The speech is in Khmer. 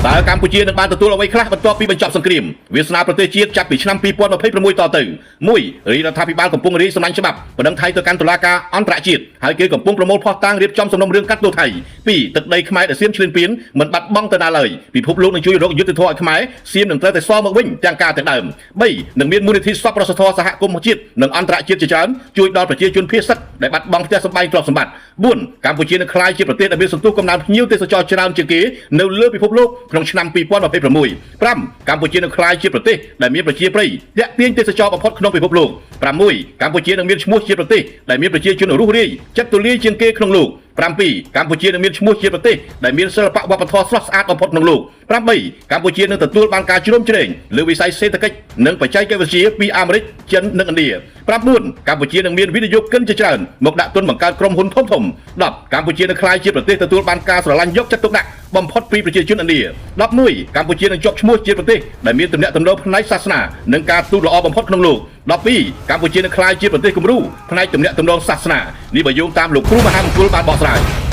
តើកម្ពុជានឹងបានទទួលអ្វីខ្លះបន្ទាប់ពីបញ្ចប់សង្គ្រាមវាសនាប្រទេសជាតិចាប់ពីឆ្នាំ2026តទៅ1រាជរដ្ឋាភិបាលកំពុងរីកសម្ដែងច្បាប់បណ្ដឹងថៃទៅកាន់តុលាការអន្តរជាតិហើយគេកំពុងប្រមូលភស្តុតាងរៀបចំសំណុំរឿងកាត់ទោសថៃ2ទឹកដីខ្មែរដែលសៀមឈ្លានពានមិនបាត់បង់ទៅណាឡើយពិភពលោកនឹងជួយរកយុត្តិធម៌ឲ្យខ្មែរសៀមនឹងត្រូវតែសល់មកវិញទាំងការទាំងដើម3នឹងមានមូលនិធិសប្បុរសធម៌សហគមន៍ជាតិនិងអន្តរជាតិជាច្រើនជួយដល់ប្រជាជនភាគសិទ្ធិដែលបាត់បង់ផ្ទះសម្បែងទ្រព្យសម្បត្តិ4កម្ពុជានឹងក្លាយជាប្រទេសដែលមានសន្ទុះកំណើនភ្ញៀវទេសចរច្រើនជាងគេនៅលើពិភពលោកក្នុងឆ្នាំ2026 5កម្ពុជានឹងក្លាយជាប្រទេសដែលមានប្រជាប្រិយទាក់ទាញទេសចរបំផុតក្នុងពិភពលោក6កម្ពុជានឹងមានឈ្មោះជាប្រទេសដែលមានប្រជាជនរស់រាយចិត្តទូលាយជាងគេក្នុងលោក7កម្ពុជានឹងមានឈ្មោះជាប្រទេសដែលមានសិល្បៈវប្បធម៌ស្រស់ស្អាតបំផុតក្នុងលោក8កម្ពុជានឹងទទួលបានការជ្រោមជ្រែងលើវិស័យសេដ្ឋកិច្ចនិងបច្ចេកវិទ្យាពីអាមេរិកចិននិងឥណ្ឌា9កម្ពុជានឹងមានវិនិយោគិនជាច្រើនមកដាក់ទុនបង្កើតក្រុមហ៊ុនធំៗ10កម្ពុជានឹងក្លាយជាប្រទេសទទួលបានការស្រឡាញ់យកចិត្តទុកដាក់បំផុតពីប្រជាជនឥណ្ឌា11កម្ពុជានឹងជាប់ឈ្មោះជាប្រទេសដែលមានទំនាក់ទំនងផ្នែកសាសនានិងការទូតល្អបំផុតក្នុងលោក12កម្ពុជានឹងក្លាយជាប្រទេសគំរូផ្នែកទំនាក់ទំនងសាសនានេះបើយោងតាមលោកគ្រូមហាមង្គលបានបកស្រាយ